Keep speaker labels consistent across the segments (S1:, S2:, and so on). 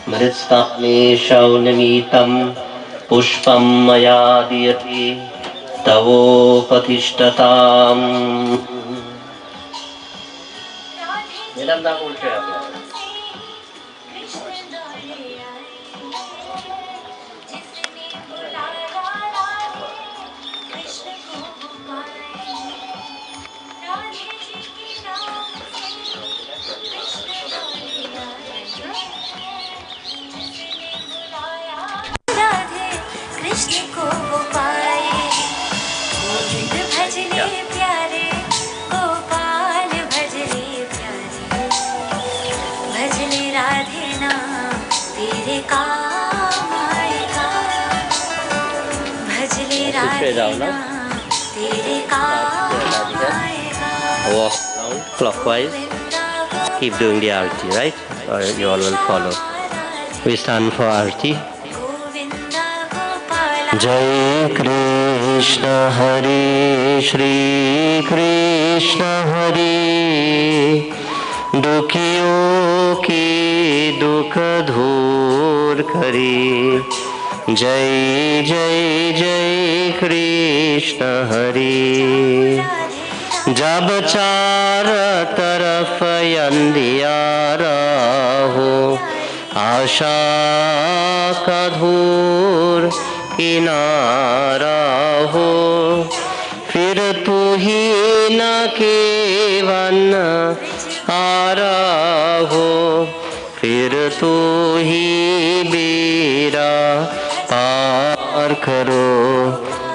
S1: मृत्स्नाग्ने शौनमीतं पुष्पं मया दीयते तवोपतिष्ठताम्। मेरा नाम उल्टे है आपका।
S2: कृष्ण को वो पाए, गोविंद भजने प्यारे, गोपाल भजने प्यारे, भजने राधे नाम तेरे काम आएगा, भजने राधे नाम तेरे काम आएगा।
S1: Walk around clockwise. Keep doing the arati, right? Or you all will follow. We stand for arati. जय कृष्ण हरे श्री कृष्ण हरे, दुखियों की दुख दूर करे। जय जय जय कृष्ण हरे। जब चार तरफ अंधियारा हो, आशा का धूर किनारा हो, फिर तू ही न केवन हारा हो, फिर तू ही बेड़ा पार करो।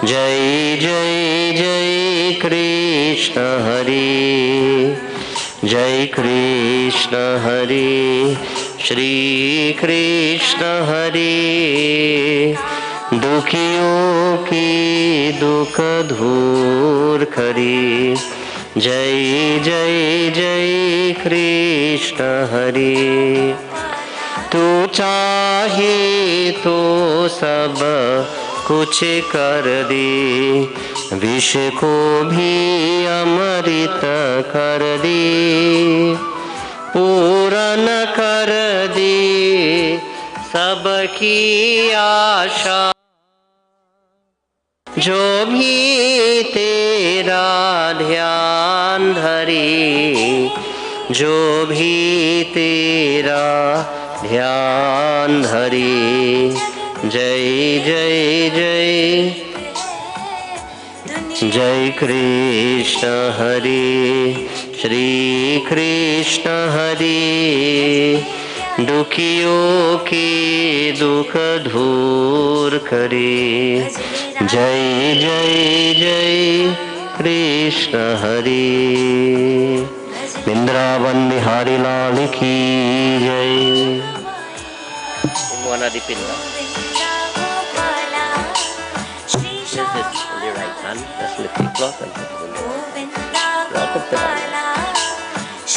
S1: जय जय जय कृष्ण हरे, जय कृष्ण हरे, श्री कृष्ण हरे। दुखियों की दुख दूर करे। जय जय जय कृष्ण हरे। तू चाहे तो सब कुछ कर दे, विष को भी अमृत कर दे, पूर्ण कर दे सबकी आशा। जो भी तेरा ध्यान धरे, जो भी तेरा ध्यान धरे। जय जय जय जय कृष्ण हरे, श्री कृष्ण हरे। दुखियों के दुख दूर करे। जय जय जय कृष्ण हरे। वृंदावन बिहारी लाल की जय। One of the pillar. This is the right hand. That's lifting cloth and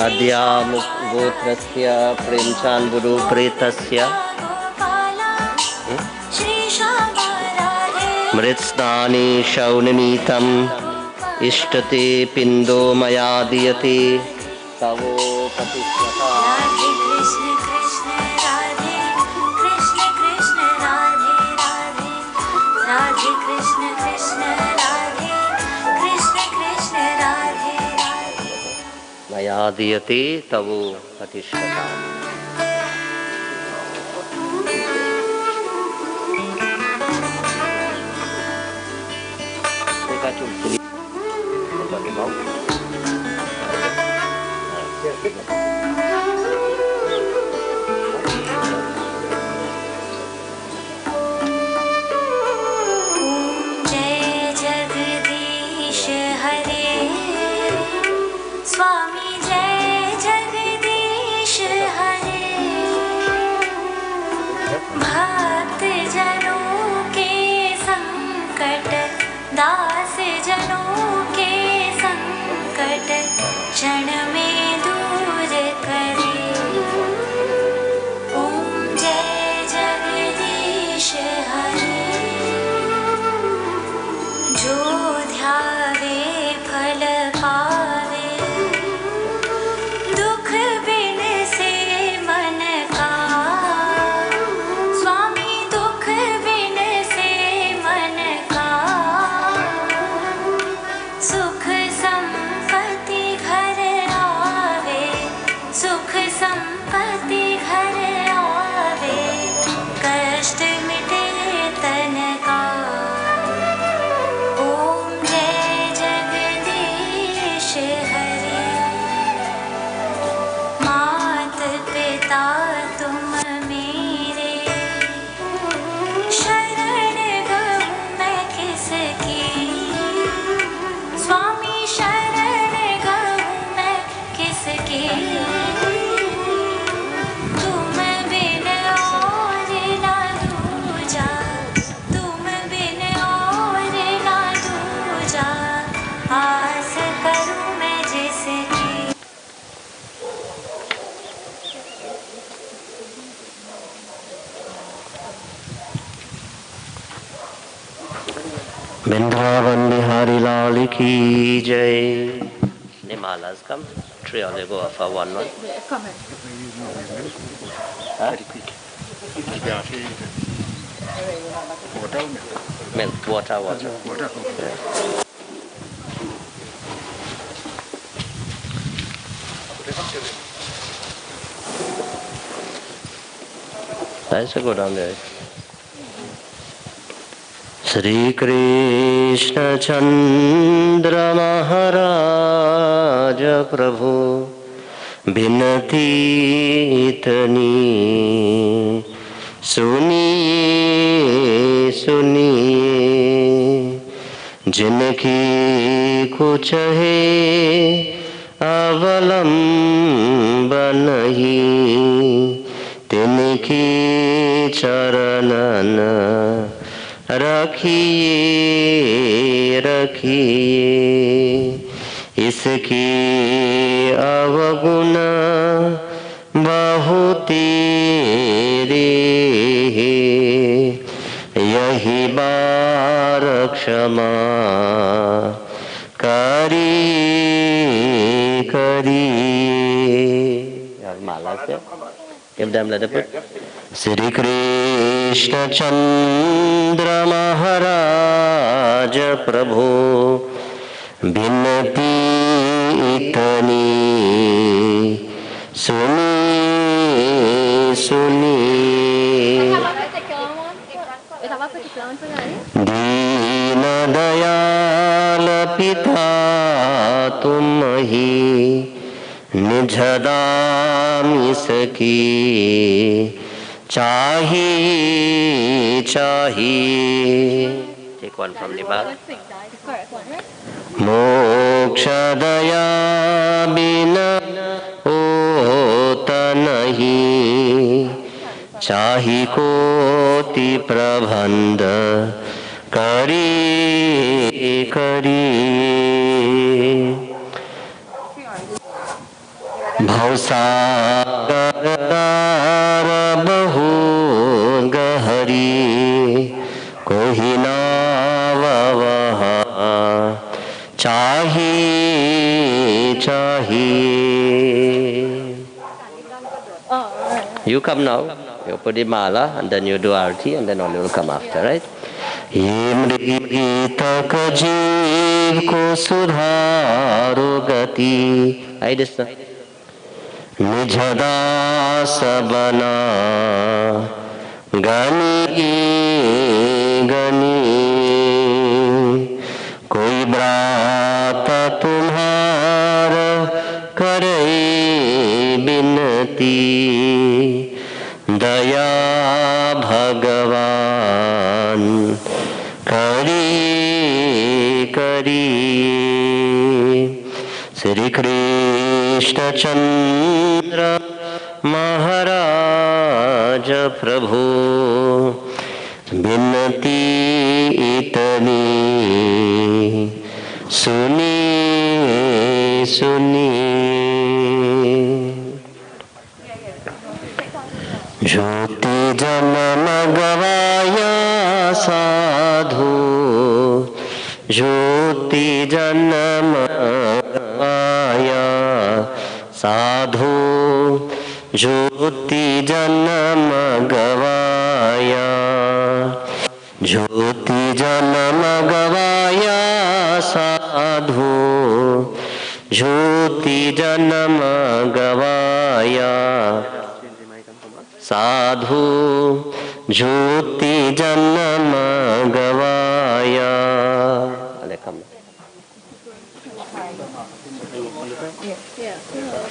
S1: अद्याम गोत्रस्य Premchand गुरु प्रेतस्य मृत्स्नानि शौनमीतम् इष्टते पिंडो मया दीयते तवोपतिष्ठता। मया दीयते तवोपतिष्ठता।
S2: दास जनों के संकट क्षण में दूर करे। ओम जय जगदीश हरे। जो ध्यावे फल पावे, दुख बिन से मन का
S1: Vrindavan Bihari Lal ki jai. Nimalas come. Three only go for one.
S3: Come here.
S1: Huh? Milk, water. Yeah. Let's go down there. Shri Krishna Chandra Maharaj Prabhu Binati Tani Suniye Suniye Jinki kuch hai avalamban hi Tinki charanana रखिए रखिए इसकी अवगुण बहुत तेरे यही बार क्षमा करिए माला से give them let put Shri Krishna Chandra Maharaj Prabhu Binati Itani Suni Suni Dina Dayal Pita Tum hi निजदाम इसकी चाहिए चाहिए take one from the back मोक्ष दया बिना होता नहीं चाहि कोटि प्रबंध करी करी भवसागर बहु गहरी कोहि नाव वहाँ चाहिए चाहिए. You come now. You put the mala and then you do arti and then only will come after, right? ये मृगी तक जीव को सुधारो गति. I just निजदास बना गनी गनी कोई ब्रात तुम्हार करे बिनती दया भगवान करी करी. श्री कृष्ण चंद्र महाराज प्रभु बिनती इतनी सुनी सुनी. ज्योति जन्म गवाया साधु ज्योति जन्म गवाया साधु ज्योति जन्म गवाया ज्योति जन्म गवाया साधु ज्योति जन्म गवाया साधु ज्योति जन्म गवाया.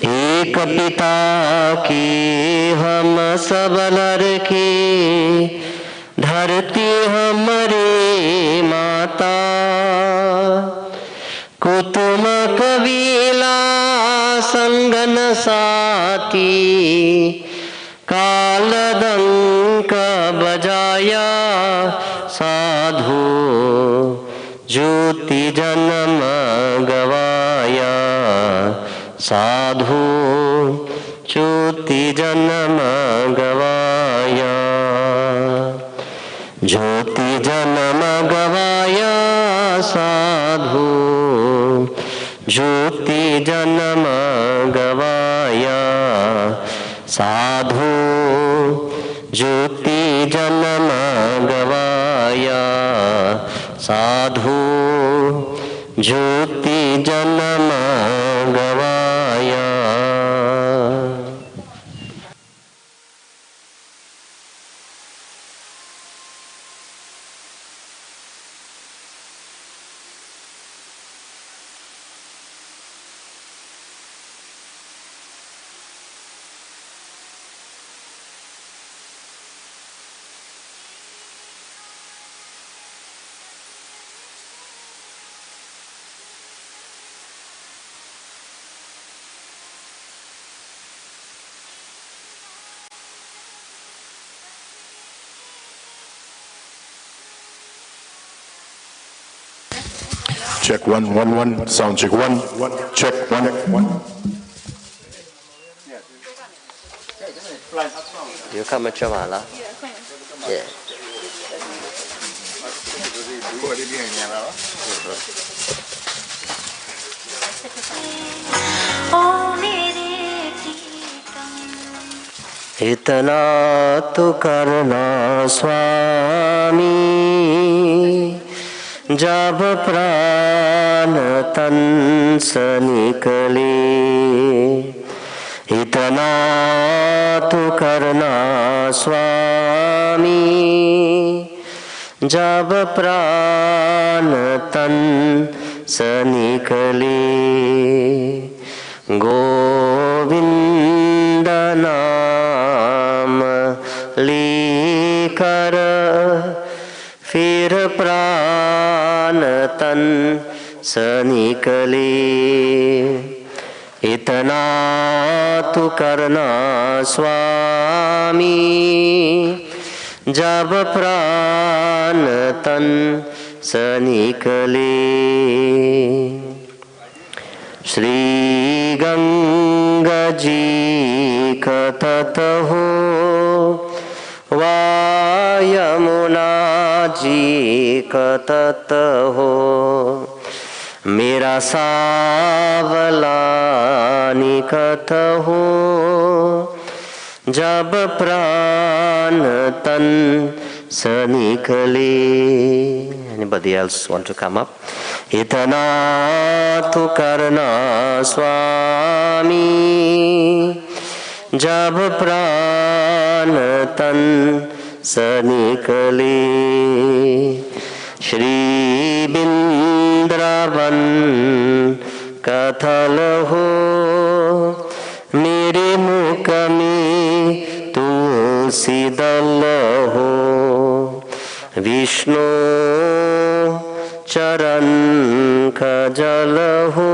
S1: एक पिता की हम सब लड़के धरती हमारे माता कुतुम कबीला संगन साथी कालदंक बजाया साधु ज्योति जन्म गवाया साधु ज्योति जन्म गवाया. ज्योति जन्म गवाया साधु, ज्योति जन्म गवाया साधु, ज्योति जन्म गवाया साधु, ज्योति जन्म गवाया।
S3: Check 1 1 1. Sound check 1. Check 1 1.
S1: You come at Chamala? Yeah. इतना तो करना स्वामी, जब प्राण तन से निकले। इतना तो करना स्वामी, जब प्राण तन से निकले। गोविंद नाम लेकर फिर प्राण तन से निकले। इतना तो करना स्वामी, जब प्राण तन से निकले। श्री गंगा जी का तट हो, वा यमुना जी का तट हो, मेरा सावला निकट हो। जब प्राण तन से निकले। Anybody else want to come up? इतना तो करना स्वामी, जब प्राण तन से निकले। श्री बिंद्रावन कथल हो, मेरे मुख में तुलसी दल हो। विष्णु चरण का जल हो,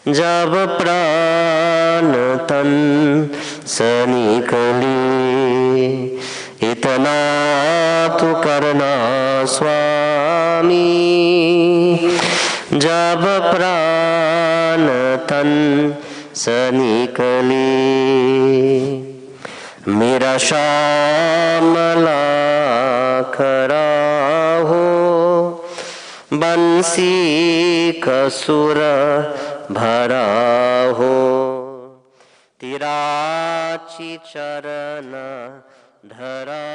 S1: जब प्राण तन से निकले। इतना तो करना स्वामी, जब प्राण तन से निकले। मेरा श्यामला खरा हो, बंसी कसुर भरा हो। तिराची चरण धरा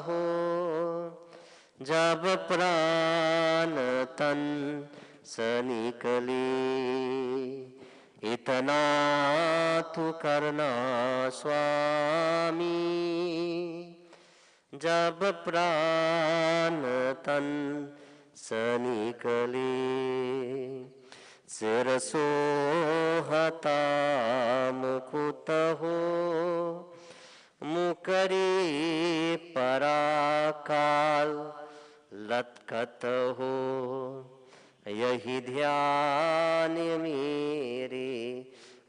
S1: हो, जब प्राण तन से निकले। इतना तो करना स्वामी, जब प्राण तन से निकले। सिर सोहता मुकुट हो, मुकरी पराकाल लटकत हो। यही ध्यान मेरे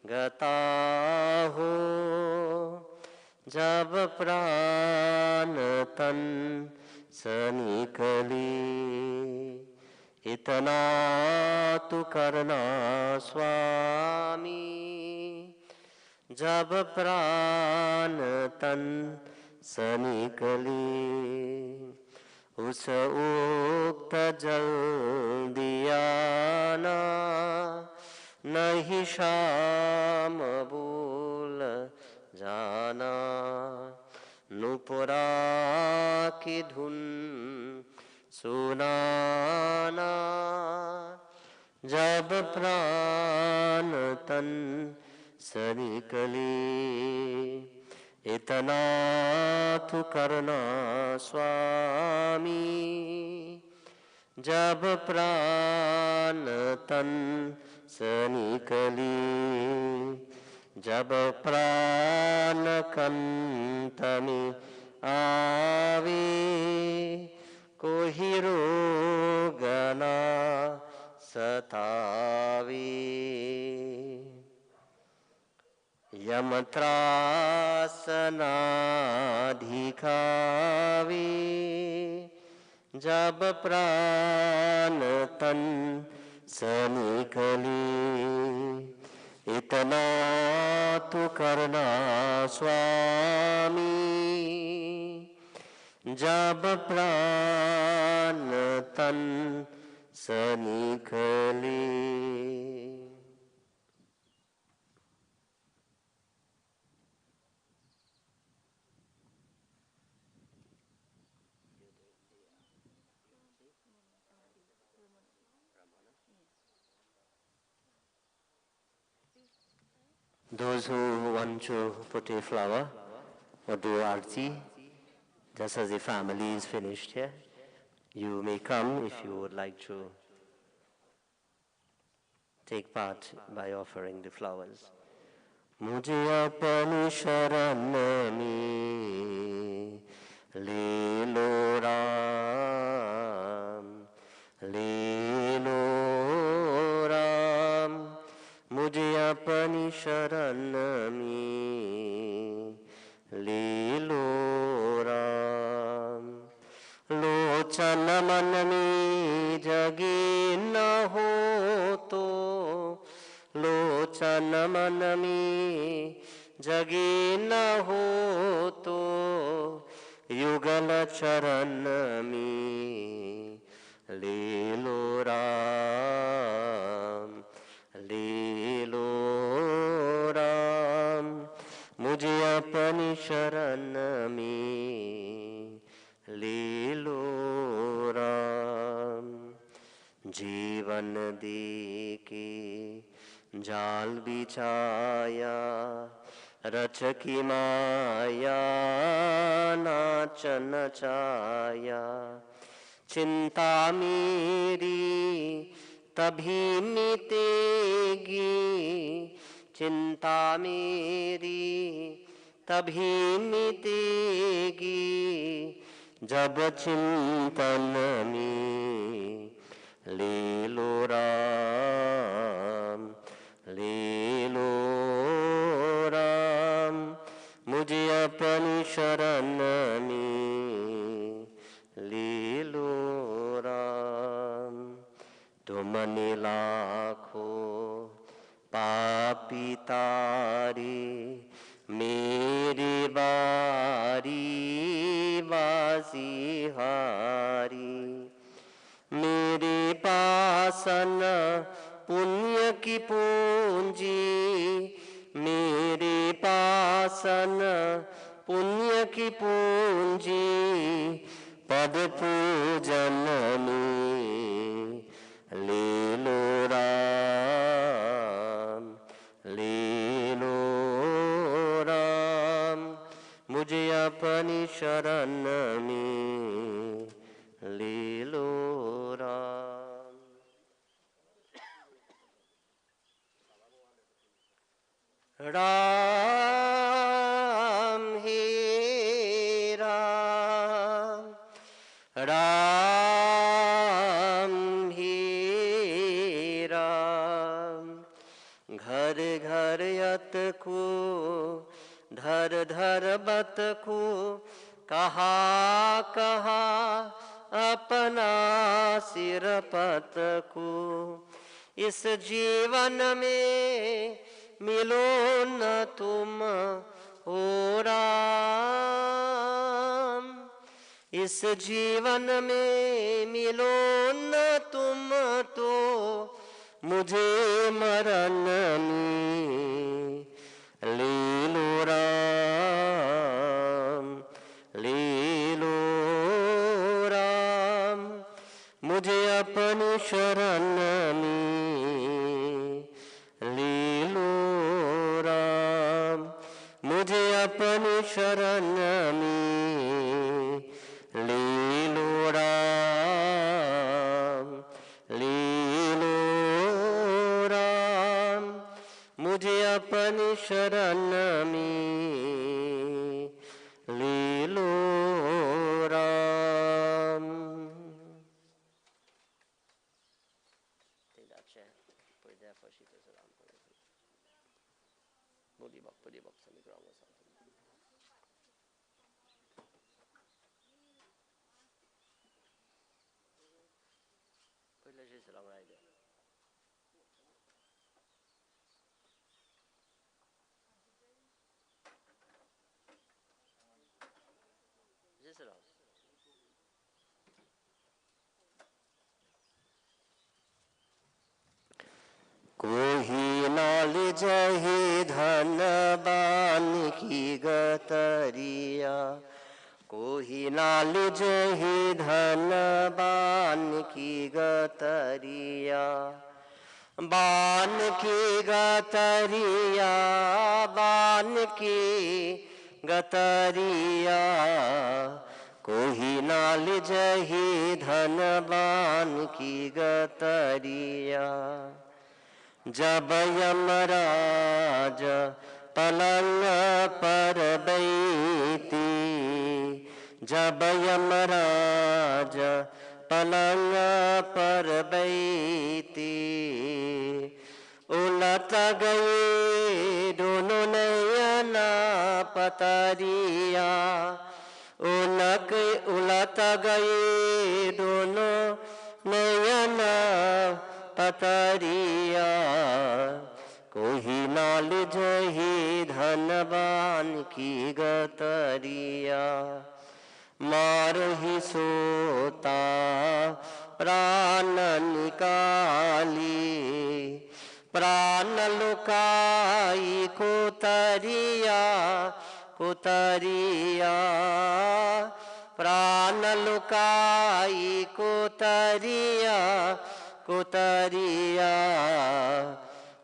S1: गता हो, जब प्राण तन से निकले। इतना तो करना स्वामी, जब प्राण तन से निकले। उस उक्त जल दियाना, नहीं शाम भूल जाना। नुपुरा की धुन सुनाना, जब प्राण तन से निकली। इतना तू करना स्वामी, जब प्राण तन से निकली। जब प्राण कंठ में आवे, कोई रोग ना सतावे। यम त्रास ना दिखावे, जब प्राण तन से निकली। इतना तू करना स्वामी, जब प्राण तन से निकली। Those who want to put a flower or do arti, just as the family is finished here, you may come if you would like to take part by offering the flowers. मुझे अपनी शरण में ले लो राम, ले लो राम। मुझे अपनी शरण में ले लो राम। लोचन मन में जगे न हो तो, लोचन मन में जगे न हो तो, युगल चरण में ले लो राम, ले लो राम। मुझे अपनी शरण में ले लो राम। जीवन दे के जाल बिछाया, रच की माया नाच नचाया। चिंता मेरी तभी मिटेगी, चिंता मेरी तभी मिटेगी, जब चिंतन में ले लो राम, ले लो राम। मुझे अपनी शरण में ले लो राम। तुमने लाखों पापी तारे, मेरी बारी बाजी हारी। मेरे पासन पुण्य की पूंजी, मेरे पासन पुण्य की पूंजी। पद पूजन में ले लो राम, ले लो राम। मुझे अपनी शरण में ले लो राम। राम हे राम, राम हे राम। घर घर यत को धर धर बत को, कहा कहा अपना सिर पत को। इस जीवन में मिलो न तुम ओ राम, इस जीवन में मिलो न तुम तो मुझे मरण में ले लो राम, ले लो राम, मुझे अपनी शरण में ले लो राम, मुझे अपनी शरण में ले लो राम, ले लो राम, मुझे अपनी शरण में ले लो Ram. Take that chair, put it there for she goes around. Put the box on the ground or something. Put it just along right there. Just along. कोई नॉलेज ही धनवान की गतरिया, कोई नॉलेज ही धनवान की गतरिया, बान की गतरिया, बान की गतरिया, कोई नॉलेज ही धनवान की गतरिया. जब यमराज पलंग पर बैठी, जब यमराज पलंग पर बैठी, उलट गए दोनों नयना पतरिया, उलट गए दोनों नयना पतरिया, कोई नॉलेज ही धनवान की गतरिया. मार ही सोता प्राण निकाली, प्राण लुकाई कोतरिया, कोतरिया, प्राण लुकाई कोतरिया, कोतरिया,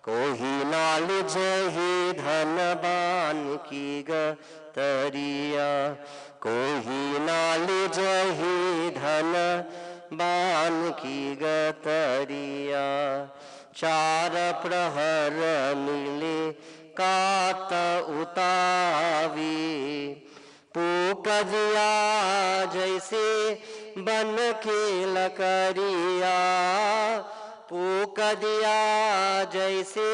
S1: कोई नॉलेज ही धनवान की गतरिया, कोई नॉलेज ही धनवान की गतरिया. चार प्रहर मिले काट उतावी, पूक दिया जैसे बन के लकड़िया, पूक दिया जैसे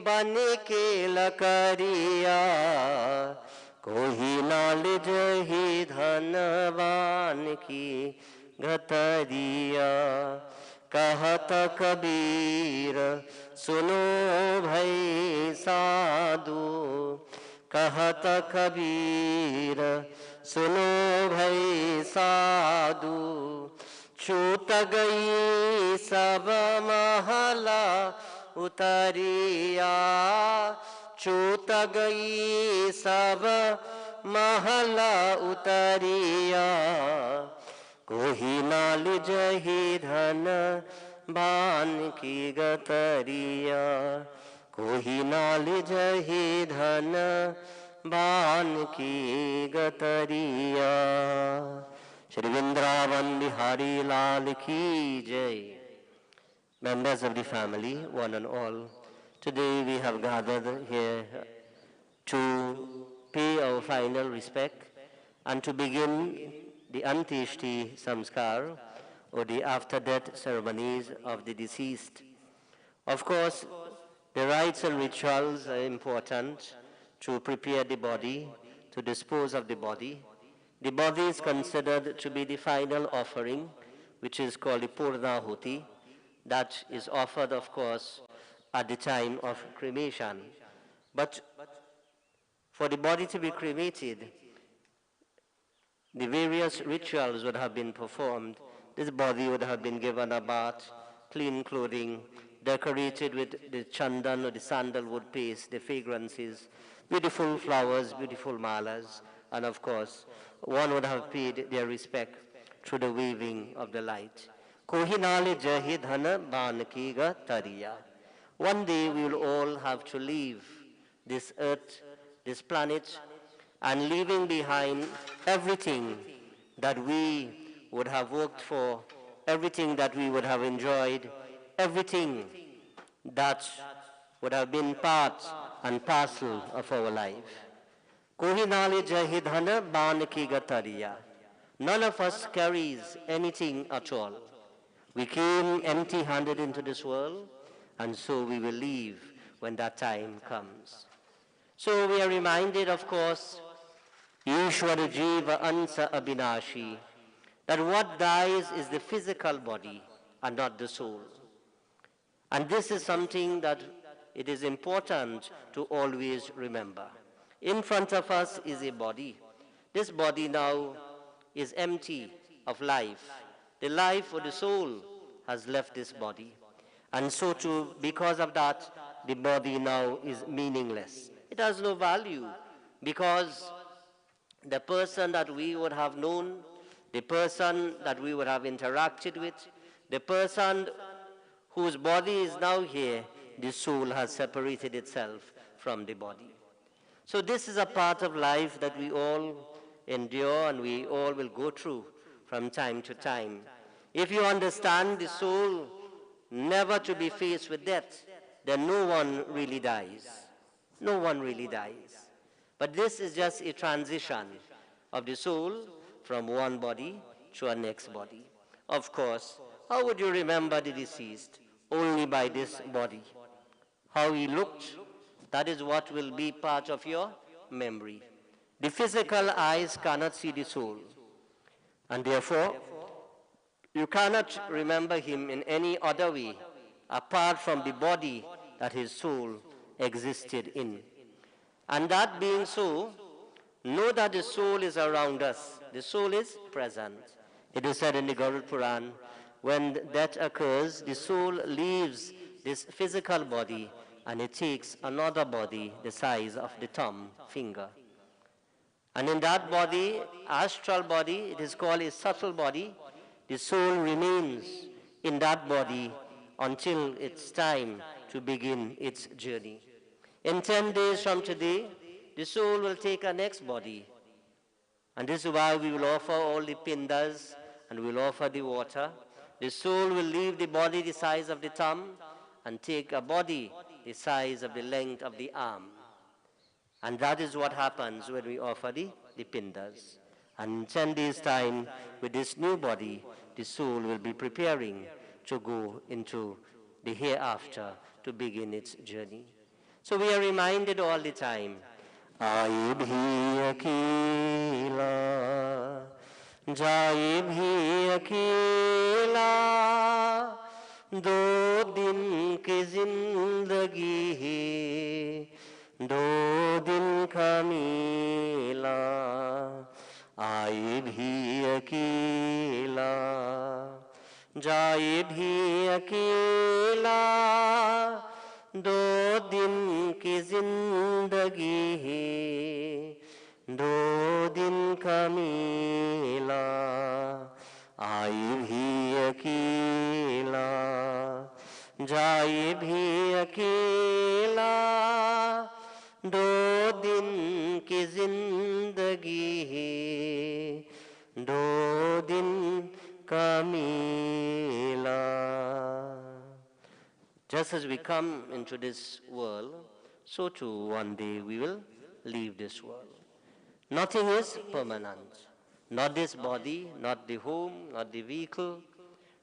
S1: बन के लकड़िया, कोई नॉलेज ही धनवान की गतरिया. कहत कबीर सुनो भई साधु, कहत कबीर सुनो भई साधु, छूट गई सब महला उतरिया, छूट गई सब महला उतरिया, कोई नॉलेज ही धनवान की गतरिया, कोई नॉलेज ही धनवान की गतरिया. श्री वृंदावन बिहारी लाल की जय. Members of the family, one and all, today we have gathered here to pay our final respect and to begin the Antyeshti Samskar, or the after-death ceremonies of the deceased. Of course, the rites and rituals are important to prepare the body, to dispose of the body. The body is considered to be the final offering, which is called the Purnahuti, that is offered, of course, at the time of cremation. But for the body to be cremated, the various rituals would have been performed. This body would have been given a bath, clean clothing, decorated with the chandan or the sandalwood paste, the fragrances, beautiful flowers, beautiful malas, and of course, one would have paid their respect through the waving of the light. Kohinale jahi dhana bankiga tariya. One day we will all have to leave this earth, this planet, and leaving behind everything that we would have worked for, everything that we would have enjoyed, everything that would have been part and parcel of our life. Kohinale jahidhana banki gatariya. None of us carries anything at all. We came empty-handed into this world, and so we will leave when that time comes. So we are reminded, of course, Ishwara Jiva Ansa Abhinashi, that what dies is the physical body and not the soul. And this is something that it is important to always remember. In front of us is a body. This body now is empty of life. The life or the soul has left this body. And so too, because of that, the body now is meaningless. It has no value because the person that we would have known, the person that we would have interacted with, the person whose body is now here, the soul has separated itself from the body. So this is a part of life that we all endure and we all will go through from time to time. If you understand the soul never to be faced with death, then no one really dies. No one really dies. But this is just a transition of the soul from one body to a next body. Of course, how would you remember the deceased? Only by this body. How he looked, that is what will be part of your memory. The physical eyes cannot see the soul. And therefore, you cannot remember him in any other way apart from the body that his soul existed in. And that being so, know that the soul is around us. The soul is present. It is said in the Garuda Puran, when death occurs, the soul leaves this physical body and it takes another body the size of the thumb finger. And in that body, astral body, it is called a subtle body, the soul remains in that body until it's time to begin its journey. In 10 days from today, the soul will take a next body. And this is why we will offer all the pindas and we will offer the water. The soul will leave the body the size of the thumb and take a body the size of the length of the arm. And that is what happens when we offer the pindas. And in 10 days' time, with this new body, the soul will be preparing to go into the hereafter to begin its journey. So we are reminded all the time, Aaye bhi akela, jaaye bhi akela, do din ki zindagi hai, do din ka mela. आए भी अकेला जाए भी अकेला दो दिन की जिंदगी है दो दिन का मेला आए भी अकेला जाए भी अकेला दो दिन की जिंदगी है दो दिन का मेला. Just as we come into this world, so too one day we will leave this world. Nothing is permanent. Not this body, not the home, not the vehicle.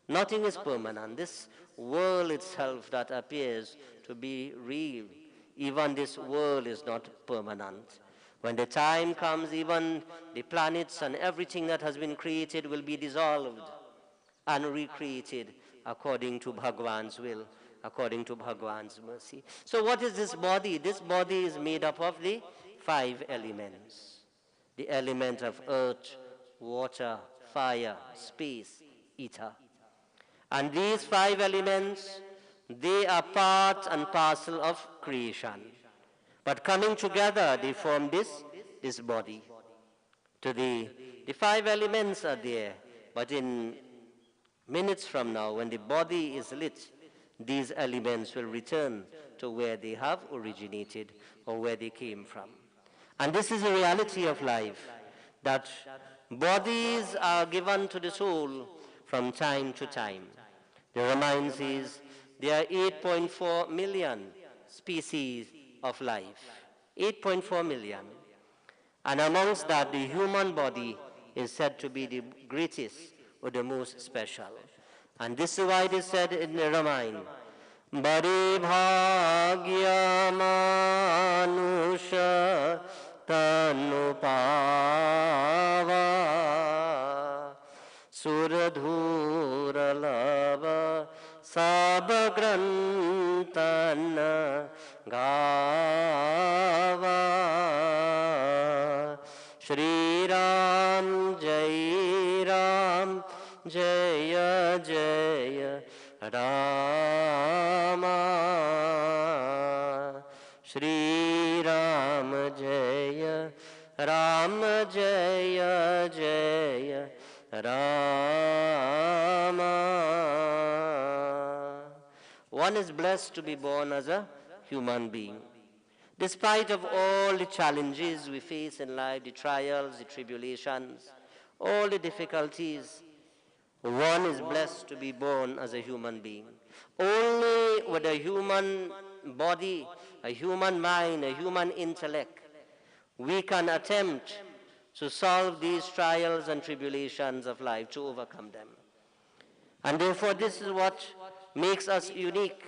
S1: Nothing is permanent. This world itself that appears to be real, even this world is not permanent. When the time comes, even the planets and everything that has been created will be dissolved and recreated according to Bhagwan's will, according to Bhagwan's mercy. So what is this body? This body is made up of the 5 elements. The element of earth, water, fire, space, ether. And these 5 elements, they are part and parcel of creation. But coming together, they form this body. Today, the 5 elements are there, but in minutes from now, when the body is lit, these elements will return to where they have originated or where they came from. And this is the reality of life, that bodies are given to the soul from time to time. The Ramayana says there are 8.4 million species of life. 8.4 million. And amongst that, the human body is said to be the greatest or the most special. And this is why it is said in the Ramayana, Bari bhagya manusha tanu pava suradhura lava sabagrantana gava Shri Ram Jai Ram Jaya Jaya Rama Shri Ram Jaya Ram Jaya Jaya Rama. One is blessed to be born as a human being. Despite of all the challenges we face in life, the trials, the tribulations, all the difficulties, one is blessed to be born as a human being. Only with a human body, a human mind, a human intellect, we can attempt to solve these trials and tribulations of life, to overcome them. And therefore, this is what makes us unique.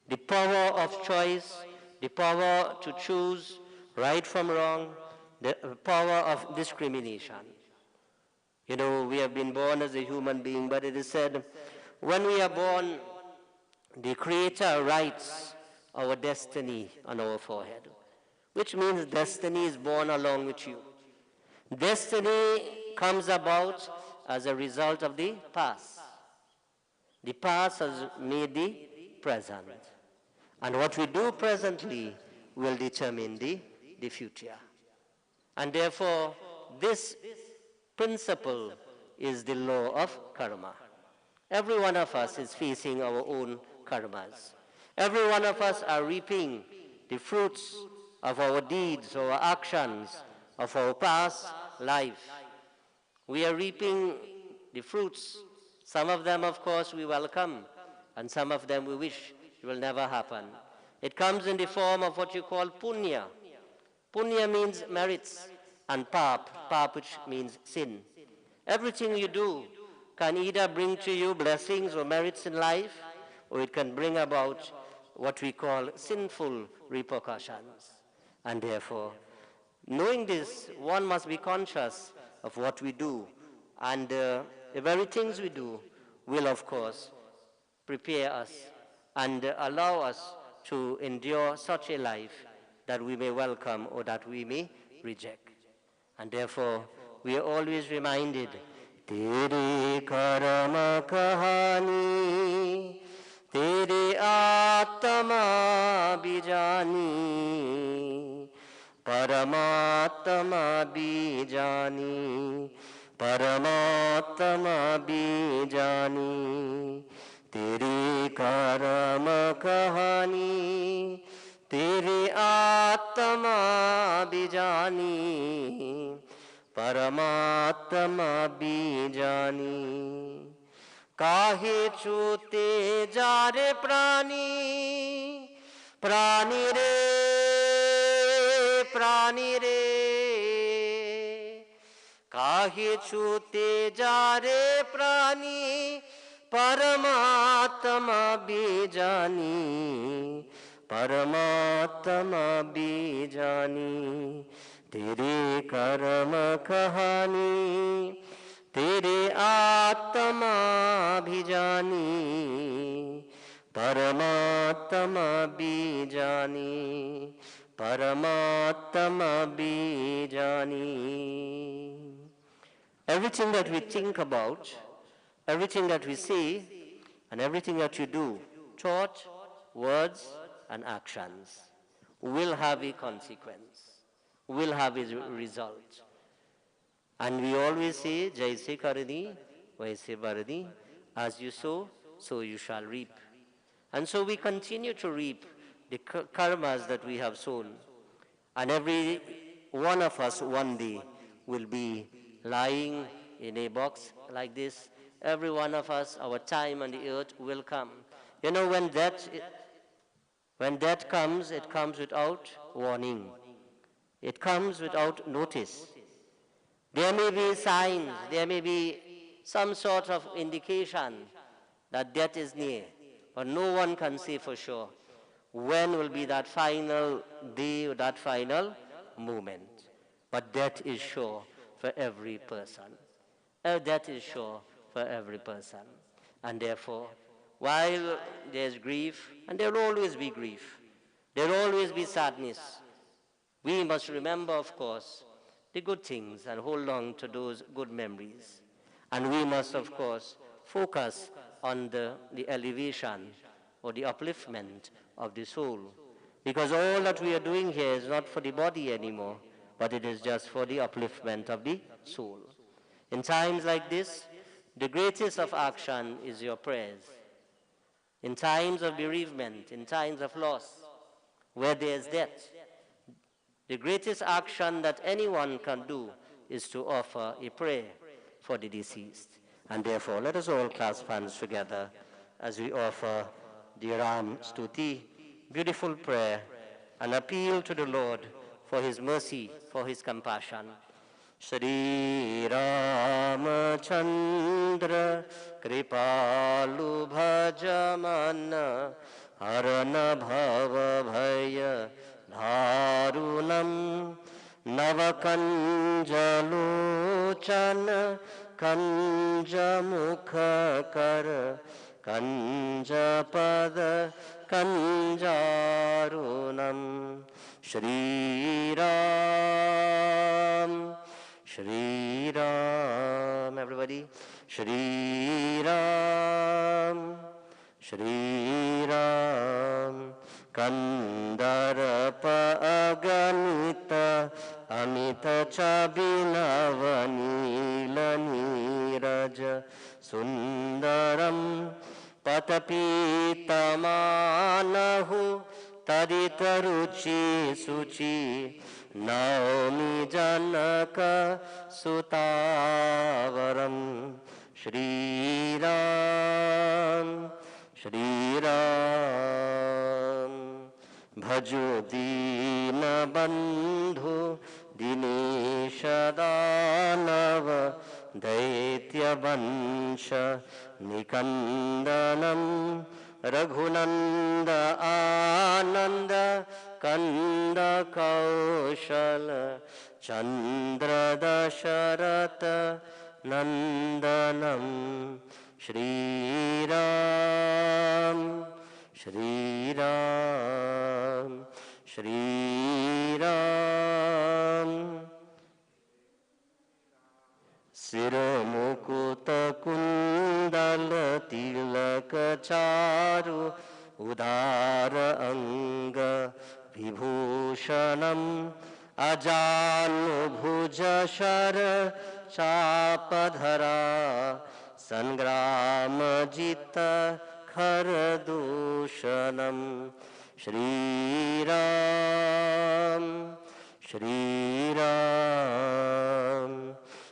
S1: The power of choice, the power to choose right from wrong, the power of discrimination. You know, we have been born as a human being, but it is said, when we are born, the Creator writes our destiny on our forehead, which means destiny is born along with you. Destiny comes about as a result of the past. The past has made the present. And what we do presently will determine the future. And therefore, this principle is the law of karma. Every one of us is facing our own karmas. Every one of us are reaping the fruits of our deeds, our actions, of our past life. We are reaping the fruits. Some of them, of course, we welcome, and some of them we wish it will never happen. It comes in the form of what you call punya. Punya means merits, and pap which means sin. Everything you do can either bring to you blessings or merits in life, or it can bring about what we call sinful repercussions. And therefore, knowing this, one must be conscious of what we do, and the very things we do will, of course, prepare us and allow us to endure such a life that we may welcome or that we may reject. And therefore, we are always reminded, Tere karma kahani, Tere atma bijani, Paramatma bijani, Paramatma bijani, Tere karma kahani, Tere atma bijani, Paramatma bijani. Kahe chute jare prani, prani re, prani re. Kahe chute jare prani, Paramatma bijani, Paramatma bijani. Tere karma kahani, Tere atma bhijani, Paramatma bijani, Paramatma bijani. Everything that we think about, everything that we say, and everything that you do, thought, words, and actions, will have a consequence, will have a result. And we always say, Jaise Karani, Vaise Barani, as you sow, so you shall reap. And so we continue to reap the karmas that we have sown. And every one of us one day will be lying in a box like this. Every one of us, our time on the earth will come. You know, when death comes, it comes without warning. It comes without notice. There may be signs, there may be some sort of indication that death is near, but no one can say for sure when will be that final day or that final moment. But death is sure for every person. Death is sure for every person. And therefore, while there's grief, and there will always be grief, there will always be sadness, we must remember, of course, the good things and hold on to those good memories. And we must, of course, focus on the elevation or the upliftment of the soul. Because all that we are doing here is not for the body anymore, but it is just for the upliftment of the soul. In times like this, the greatest of action is your prayers. In times of bereavement, in times of loss, where there is death, the greatest action that anyone can do is to offer a prayer for the deceased. And therefore, let us all clasp hands together as we offer the Ram Stuti, beautiful prayer, an appeal to the Lord for His mercy, for His compassion. Shri Ram Chandra Kripalu Bhajamana Harana Bhava Bhaya Dharunam Navakanjalochana Kanjamukhakar Kanjapada Kanjarunam Shri Ram Shri Ram, everybody. Shri Ram, Shri Ram. Kandarapa aganita amita chabinavanila niraja sundaram patapitamanahu taditaruchi suchi Naomi Janaka Sutavaram Shri Ram Shri Ram Bhajo Dina Bandhu Dinesha Danava Daitya Vansha Nikandanam Raghunanda Ananda Kanda Kaushala Chandra Dasharata Nandanam Shri Ram Shri Ram Shri Ram Siramukuta Kundala Tilaka Charu Udara Anga Vibhushanam Ajanu Bhuja Shara Chapadhara Sangrama Jita Kharadushanam Shri Ram Shri Ram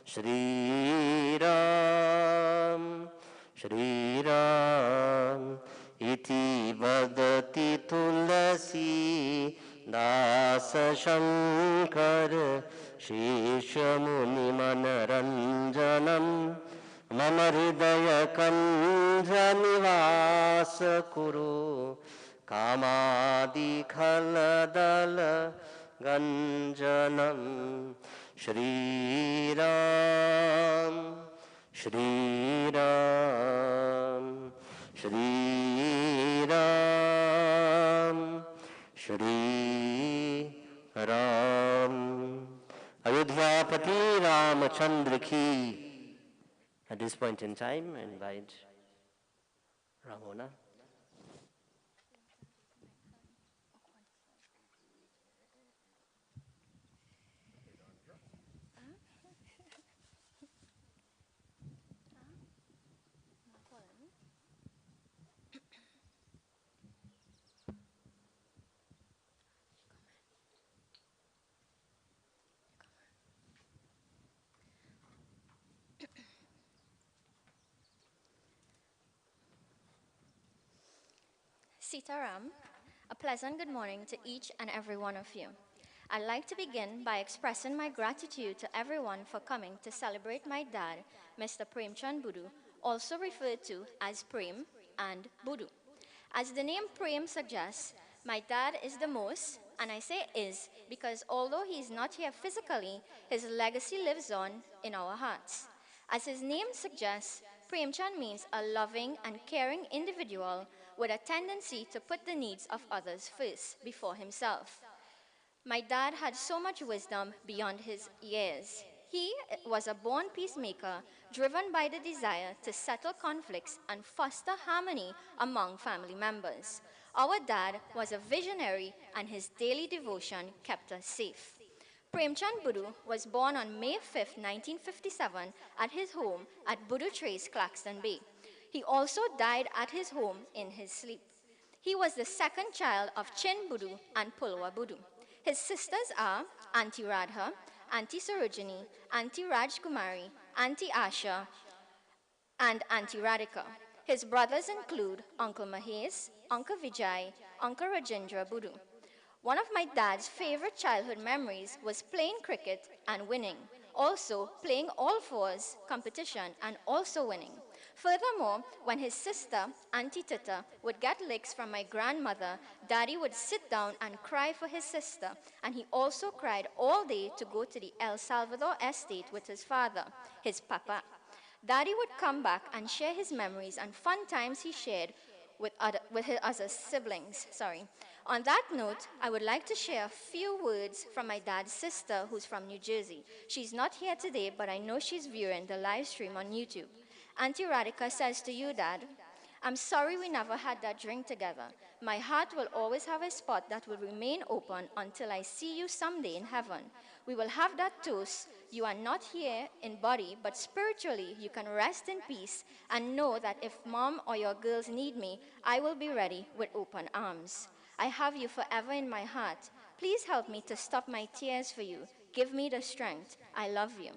S1: Shri Ram Shri Ram Iti vadati tulasi dasa shankar shisha muni manaranjanam mama hridaya kanja nivasa kuru kamadi khaladala ganjanam Shri Ram Shri Ram Shri Ram Shri Ram Ayodhyapati Ramchandra ki At this point in time, I invite Ramona.
S4: Sitaram, a pleasant good morning to each and every one of you. I'd like to begin by expressing my gratitude to everyone for coming to celebrate my dad, Mr. Praimchand Boodoo, also referred to as Praim and Boodoo. As the name Praim suggests, my dad is the most, and I say is because although he is not here physically, his legacy lives on in our hearts. As his name suggests, Praimchand means a loving and caring individual with a tendency to put the needs of others first before himself. My dad had so much wisdom beyond his years. He was a born peacemaker, driven by the desire to settle conflicts and foster harmony among family members. Our dad was a visionary, and his daily devotion kept us safe. Praimchand Boodoo was born on May 5, 1957, at his home at Boodoo Trace, Claxton Bay. He also died at his home in his sleep. He was the second child of Chin Boodoo and Pulwa Boodoo. His sisters are Auntie Radha, Auntie Sarojini, Auntie Rajkumari, Auntie Asha, and Auntie Radhika. His brothers include Uncle Mahesh, Uncle Vijay, Uncle Rajendra Boodoo. One of my dad's favorite childhood memories was playing cricket and winning. Also, playing all fours competition and also winning. Furthermore, when his sister, Auntie Tita, would get licks from my grandmother, Daddy would sit down and cry for his sister, and he also cried all day to go to the El Salvador estate with his father, his papa. Daddy would come back and share his memories and fun times he shared with his other siblings. On that note, I would like to share a few words from my dad's sister, who's from New Jersey. She's not here today, but I know she's viewing the live stream on YouTube. Auntie Radhika says to you, Dad, I'm sorry we never had that drink together. My heart will always have a spot that will remain open until I see you someday in heaven. We will have that toast. You are not here in body, but spiritually you can rest in peace and know that if mom or your girls need me, I will be ready with open arms. I have you forever in my heart. Please help me to stop my tears for you. Give me the strength. I love you.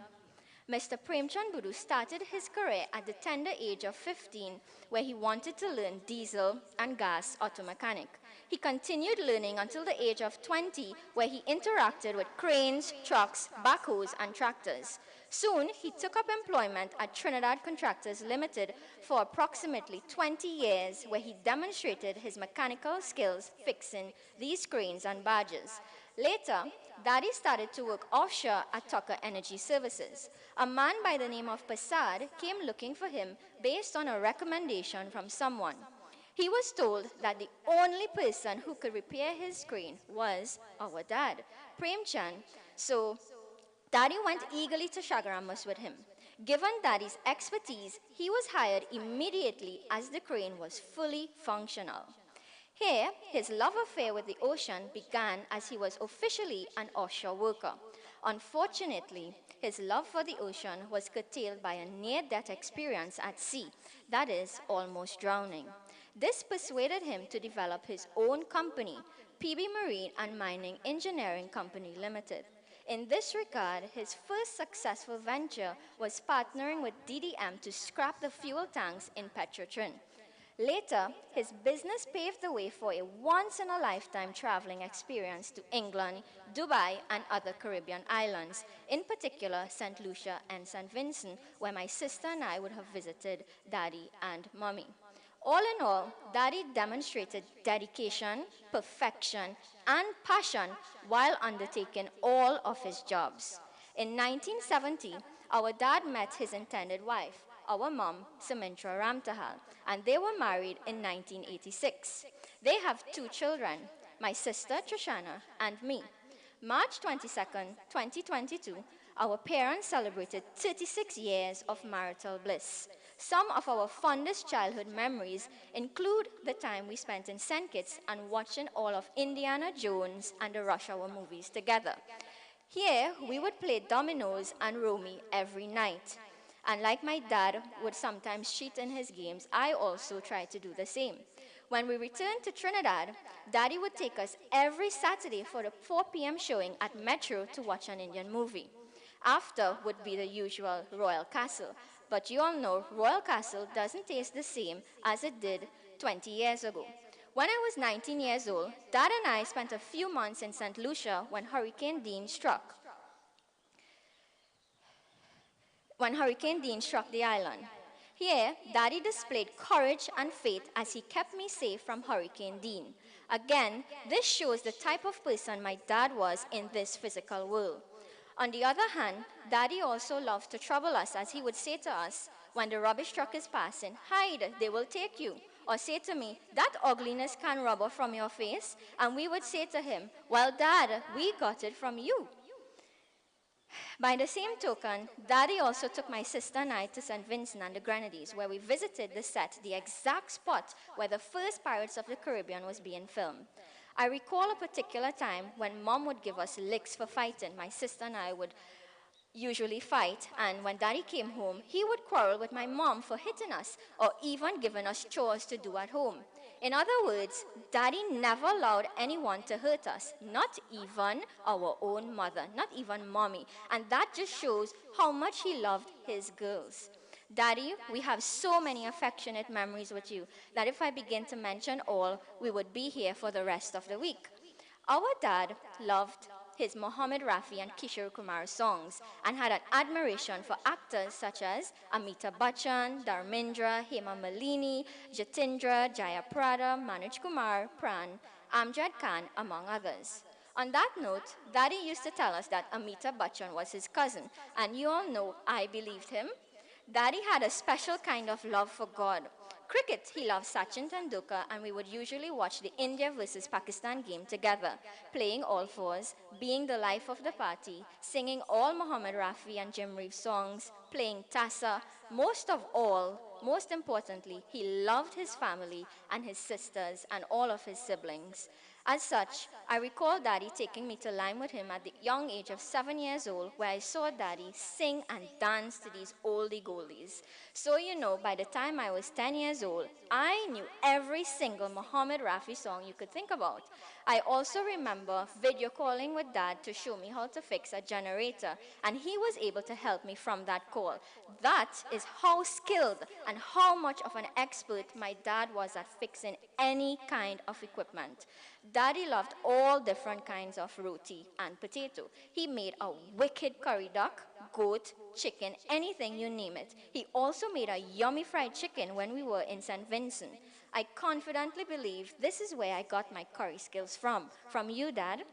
S4: Mr. Praimchand Boodoo started his career at the tender age of 15, where he wanted to learn diesel and gas auto mechanic. He continued learning until the age of 20, where he interacted with cranes, trucks, backhoes, and tractors. Soon, he took up employment at Trinidad Contractors Limited for approximately 20 years, where he demonstrated his mechanical skills fixing these cranes and barges. Later, Daddy started to work offshore at Tucker Energy Services. A man by the name of Passad came looking for him based on a recommendation from someone. He was told that the only person who could repair his crane was our dad, Praimchand. So Daddy went eagerly to Shagaramas with him. Given Daddy's expertise, he was hired immediately as the crane was fully functional. Here, his love affair with the ocean began as he was officially an offshore worker. Unfortunately, his love for the ocean was curtailed by a near-death experience at sea, that is, almost drowning. This persuaded him to develop his own company, PB Marine and Mining Engineering Company Limited. In this regard, his first successful venture was partnering with DDM to scrap the fuel tanks in Petrotrin. Later, his business paved the way for a once-in-a-lifetime traveling experience to England, Dubai, and other Caribbean islands, in particular St. Lucia and St. Vincent, where my sister and I would have visited Daddy and Mommy. All in all, Daddy demonstrated dedication, perfection, and passion while undertaking all of his jobs. In 1970, our dad met his intended wife, our mom, Sumintra Ramtahal, and they were married in 1986. They have 2 children, my sister Trishana and me. March 22, 2022, our parents celebrated 36 years of marital bliss. Some of our fondest childhood memories include the time we spent in St. Kitts and watching all of Indiana Jones and the Rush Hour movies together. Here, we would play dominoes and romy every night. And like my dad would sometimes cheat in his games, I also tried to do the same. When we returned to Trinidad, Daddy would take us every Saturday for the 4 p.m. showing at Metro to watch an Indian movie. After would be the usual Royal Castle. But you all know Royal Castle doesn't taste the same as it did 20 years ago. When I was 19 years old, Dad and I spent a few months in St. Lucia when Hurricane Dean struck. The island. Here, Daddy displayed courage and faith as he kept me safe from Hurricane Dean. Again, this shows the type of person my dad was in this physical world. On the other hand, Daddy also loved to trouble us as he would say to us, when the rubbish truck is passing, "Hide, they will take you." Or say to me, "That ugliness can rub off from your face." And we would say to him, "Well, Dad, we got it from you." By the same token, Daddy also took my sister and I to St. Vincent and the Grenadines, where we visited the set, the exact spot where the first Pirates of the Caribbean was being filmed. I recall a particular time when Mom would give us licks for fighting. My sister and I would usually fight, and when Daddy came home, he would quarrel with my mom for hitting us or even giving us chores to do at home. In other words, Daddy never allowed anyone to hurt us, not even our own mother, not even Mommy. And that just shows how much he loved his girls. Daddy, we have so many affectionate memories with you that if I begin to mention all, we would be here for the rest of the week. Our dad loved his Muhammad Rafi and Kishore Kumar songs and had an admiration for actors such as Amitabh Bachchan, Dharmendra, Hema Malini, Jatindra, Jayaprada, Manoj Kumar, Pran, Amjad Khan, among others. On that note, Daddy used to tell us that Amitabh Bachchan was his cousin, and you all know I believed him. Daddy had a special kind of love for God. Cricket, he loved Sachin Tendulkar, and we would usually watch the India versus Pakistan game together, playing all fours, being the life of the party, singing all Muhammad Rafi and Jim Reeves songs, playing Tassa. Most importantly, he loved his family and his sisters and all of his siblings. As such, I recall Daddy taking me to Lime with him at the young age of 7 years old, where I saw Daddy sing and dance to these oldie goldies. So you know, by the time I was 10 years old, I knew every single Muhammad Rafi song you could think about. I also remember video calling with Dad to show me how to fix a generator, and he was able to help me from that call. That is how skilled and how much of an expert my dad was at fixing any kind of equipment. Daddy loved all different kinds of roti and potato. He made a wicked curry duck, goat, chicken, anything you name it. He also made a yummy fried chicken when we were in St. Vincent. I confidently believe this is where I got my curry skills from. From you, Dad?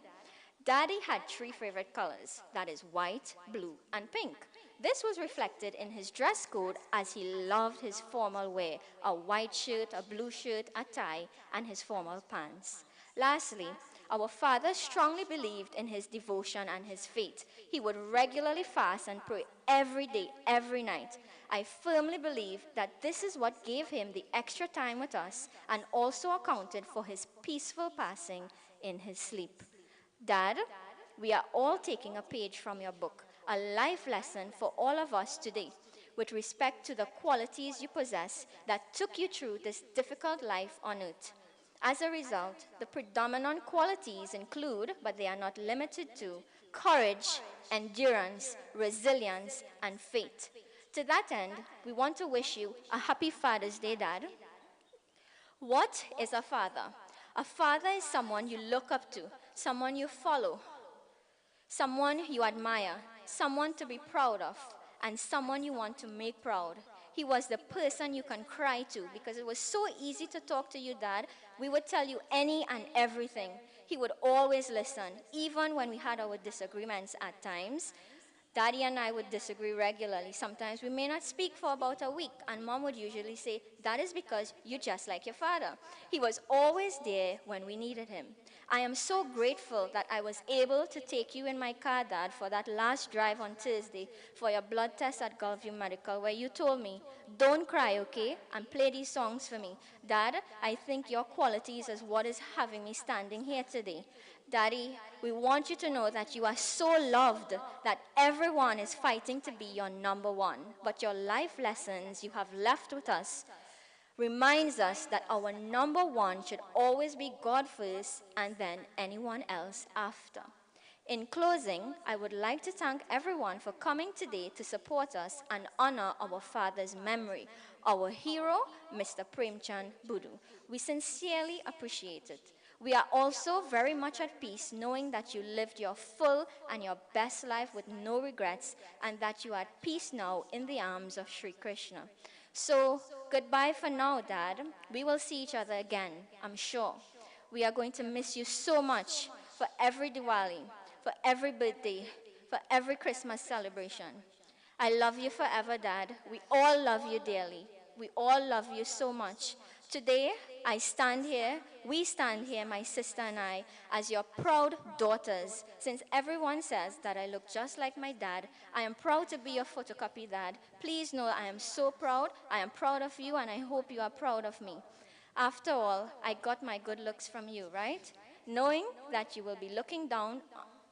S4: Daddy had 3 favorite colors, that is white, blue, and pink. This was reflected in his dress code as he loved his formal wear, a white shirt, a blue shirt, a tie, and his formal pants. Lastly, our father strongly believed in his devotion and his faith. He would regularly fast and pray every day, every night. I firmly believe that this is what gave him the extra time with us and also accounted for his peaceful passing in his sleep. Dad, we are all taking a page from your book, a life lesson for all of us today, with respect to the qualities you possess that took you through this difficult life on earth. As a result, the predominant qualities include, but they are not limited to, courage, endurance, resilience, and faith. To that end, we want to wish you a happy Father's Day, Dad. What is a father? A father is someone you look up to, someone you follow, someone you admire, someone to be proud of, and someone you want to make proud. He was the person you can cry to because it was so easy to talk to you, Dad. We would tell you any and everything. He would always listen, even when we had our disagreements at times. Daddy and I would disagree regularly. Sometimes we may not speak for about a week, and Mom would usually say, that is because you're just like your father. He was always there when we needed him. I am so grateful that I was able to take you in my car, Dad, for that last drive on Thursday for your blood test at Gulfview Medical, where you told me, don't cry, okay, and play these songs for me. Dad, I think your qualities is what is having me standing here today. Daddy, we want you to know that you are so loved, that everyone is fighting to be your number one. But your life lessons you have left with us reminds us that our number one should always be God first and then anyone else after. In closing, I would like to thank everyone for coming today to support us and honor our father's memory, our hero, Mr. Praimchand Boodoo. We sincerely appreciate it. We are also very much at peace knowing that you lived your full and your best life with no regrets and that you are at peace now in the arms of Sri Krishna. So, goodbye for now, Dad. We will see each other again, I'm sure. We are going to miss you so much for every Diwali, for every birthday, for every Christmas celebration. I love you forever, Dad. We all love you dearly. We all love you so much. Today, we stand here, my sister and I, as your proud daughters. Since everyone says that I look just like my dad, I am proud to be your photocopy dad. Please know I am so proud. I am proud of you, and I hope you are proud of me. After all, I got my good looks from you, right? Knowing that you will be looking down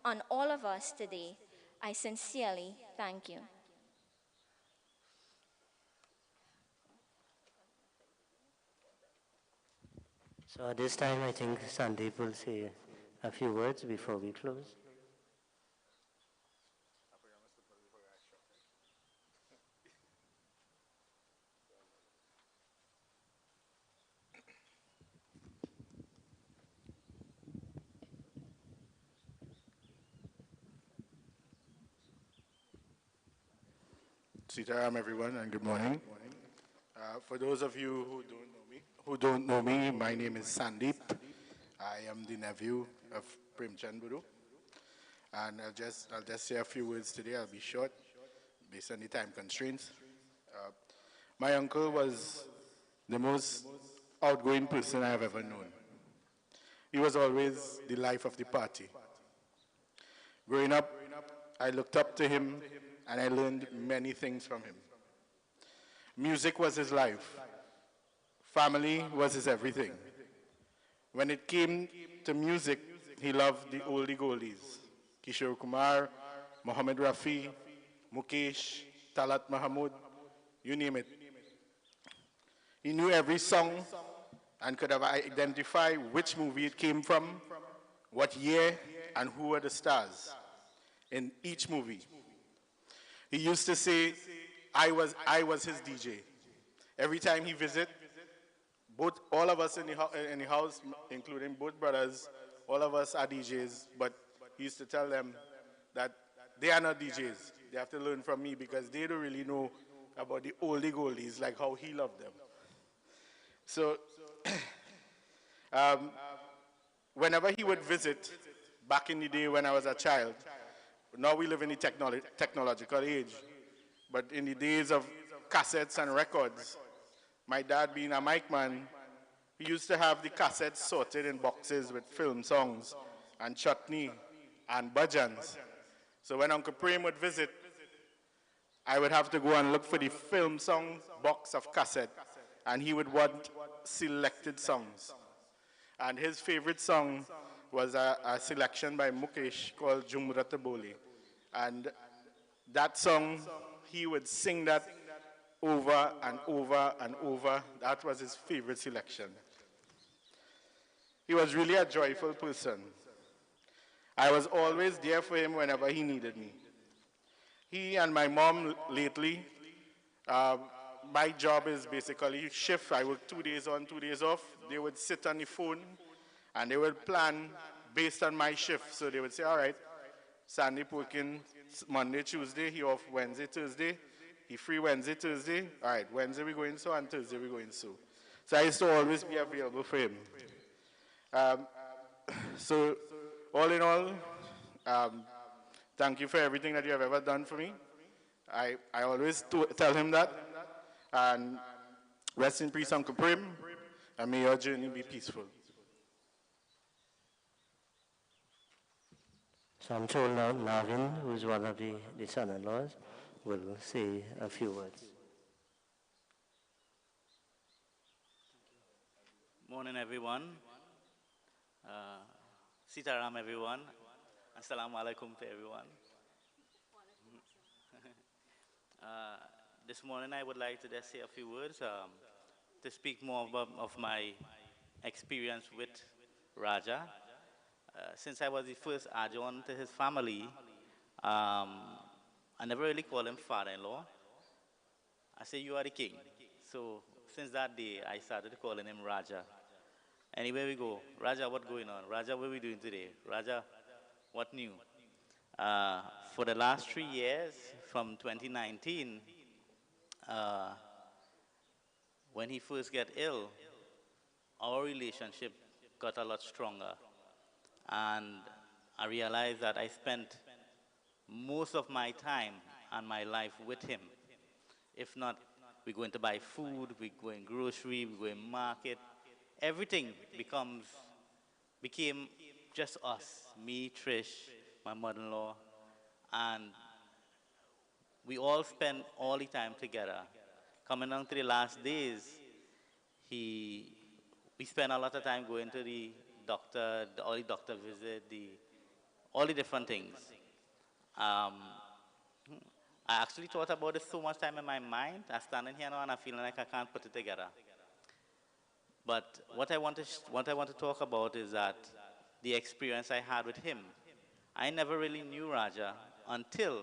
S4: on all of us today, I sincerely thank you.
S1: So at this time, I think Sandeep will say a few words before we close.
S3: Sitaram, everyone, and good morning. For those of you who don't know me, my name is Sandeep. I am the nephew of Praimchand Boodoo, and I'll just say a few words today. I'll be short, based on the time constraints. My uncle was the most outgoing person I have ever known. He was always the life of the party. Growing up, I looked up to him and I learned many things from him. Music was his life. Family was his everything. When it came to music, he loved the oldie goldies. Kishore Kumar, Mohammed Rafi, Mukesh, Talat Mahamud, you name it. He knew every song and could have identified which movie it came from, what year, and who were the stars in each movie. He used to say, I was his DJ. Every time he visit, all of us in the house, including both brothers, all of us are DJs, but he used to tell them that they are not DJs. They have to learn from me because they don't really know about the oldie goldies, like how he loved them. So, whenever he would visit, back in the day when I was a child, now we live in the technological age, but in the days of cassettes and records, my dad being a mic man, he used to have the cassettes sorted in boxes with film songs and chutney and bhajans. So when Uncle Prem would visit, I would have to go and look for the film song box of cassette, and he would want selected songs. And his favorite song was a selection by Mukesh called Jumrat Boli. And that song, he would sing that over and over and over. That was his favorite selection. He was really a joyful person. I was always there for him whenever he needed me. He and my mom lately, my job is basically shift. I work 2 days on, 2 days off. They would sit on the phone and they would plan based on my shift. So they would say, all right, Sandeep working Monday, Tuesday, he off Wednesday, Thursday. He free Wednesday, Thursday. All right, Wednesday we going so and Thursday we going so. So I used to always be available for him. So all in all, Thank you for everything that you have ever done for me. I always tell him that. And rest in peace, Uncle Prim, and may your journey be peaceful.
S1: So I'm told now Navin, who's one of the son-in-laws, will say a few words.
S5: Morning, everyone. Uh, Sitaram, everyone. Assalamu alaikum to everyone. Uh, this morning, I would like to just say a few words to speak more of my experience with Raja. Since I was the first adjoint to his family, I never really called him father-in-law. I say, you are the king. So since that day, I started calling him Raja. Anywhere we go, Raja, what going on? Raja, what are we doing today? Raja, what new? Uh, for the last 3 years, from 2019, uh, when he first got ill, our relationship got a lot stronger. And I realized that I spent most of my time and my life with him. If not, we're going to buy food, we're going grocery, we're going market. Everything became just us, me, Trish, my mother-in-law, and we all spent all the time together. Coming down to the last days, he, we spent a lot of time going to the doctor, all the doctor visit, all the different things. Um, I actually thought about it so much time in my mind. I'm standing here now and I'm feeling like I can't put it together. But what I want to talk about is that the experience I had with him. I never really knew Raja until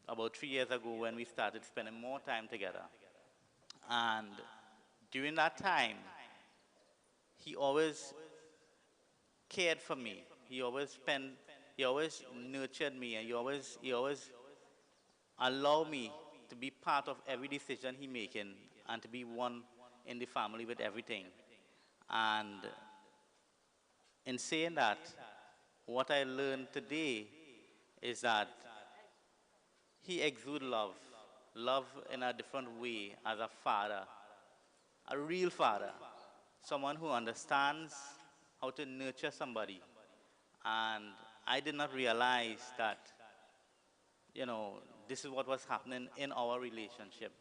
S5: about 3 years ago when we started spending more time together. And during that time, he always cared for me. He always nurtured me, and he always allowed me to be part of every decision he making and to be one in the family with everything. And in saying that, what I learned today is that he exudes love, love in a different way as a father, a real father, someone who understands how to nurture somebody. And I did not realize that, you know, this is what was happening in our relationship.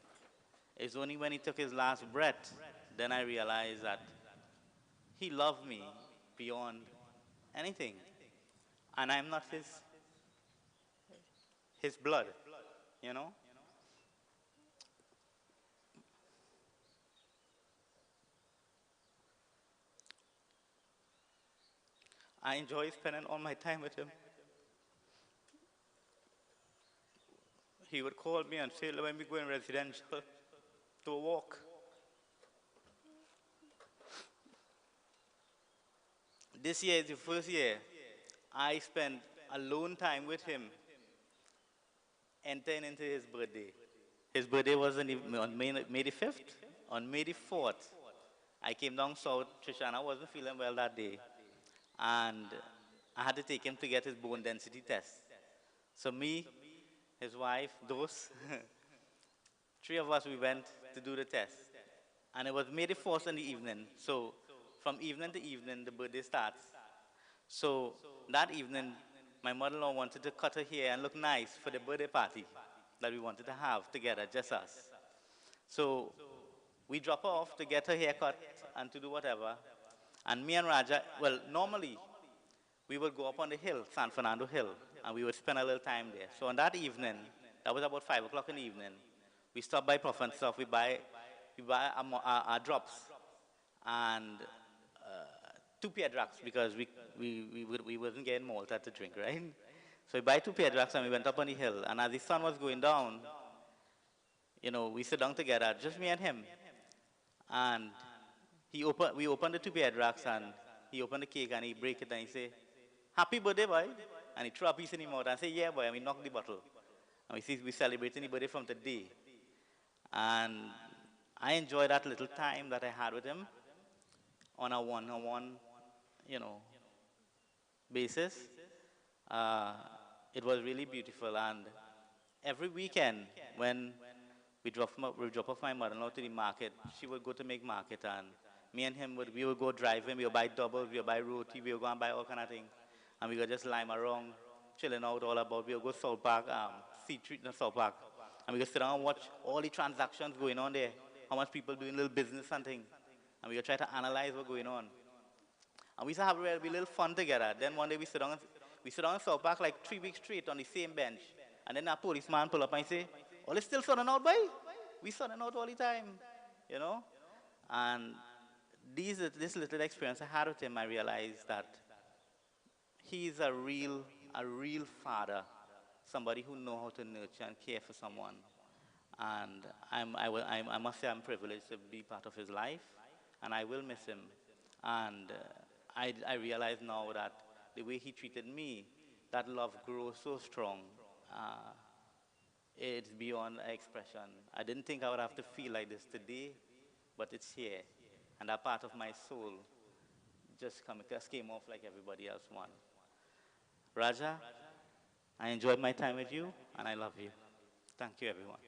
S5: It's only when he took his last breath, then I realized that he loved me beyond anything. And I'm not his blood, you know? I enjoy spending all my time with him. He would call me and say, when we go in residential, to a walk. This year is the first year I spent alone time with him entering into his birthday. His birthday was on May the 5th. On May the 4th, I came down south. Trishana wasn't feeling well that day. And I had to take him to get his bone density test. So me, his wife, those, three of us, we went to do the test. And it was May the 4th in the evening. So from evening to evening, the birthday starts. So that evening, my mother-in-law wanted to cut her hair and look nice for the birthday party that we wanted to have together, just us. So we drop her off to get her hair cut and to do whatever. And me and Raja, well, normally we would go up on the hill, San Fernando Hill, and we would spend a little time there. So on that evening, that was about 5 o'clock in the evening, we stopped by Puff and stuff, we buy our drops and 2 pair drugs because we wasn't getting Malta to drink, right? So we buy 2 pair drugs and we went up on the hill. And as the sun was going down, you know, we sit down together, just me and him. And we opened the 2 pair drugs and he opened the cake and he break it and he say, "Happy birthday, boy." And he threw a piece in his mouth and say, "Yeah, boy," and we knocked the bottle. And we celebrating the birthday from today. And I enjoy that little time that I had with him on a one-on-one, you know, basis. it was really beautiful. And every weekend, when we drop off my mother-in-law to the market, she would go to make market, and me and him we would go driving. We would buy doubles, we would buy roti, we would go and buy all kind of things, and we would just lime around, chilling out all about. We would go South Park, Sea Street in South Park, and we would sit down and watch all the transactions going on there, how much people doing little business and things, and we would try to analyze what's going on. And we used to have a little fun together. Then one day we sit down in South Park like 3 weeks straight on the same bench. And then a policeman pull up and say, "Oh, it's still sunning out, boy? We sunning out all the time, you know?" And this little experience I had with him, I realized that he's a real father, somebody who knows how to nurture and care for someone. And I must say I'm privileged to be part of his life, and I will miss him. And I realize now that the way he treated me, that love grows so strong. Uh, it's beyond expression. I didn't think I would have to feel like this today, but it's here. And that part of my soul just came off like everybody else one. Raja, I enjoyed my time with you, and I love you. Thank you, everyone.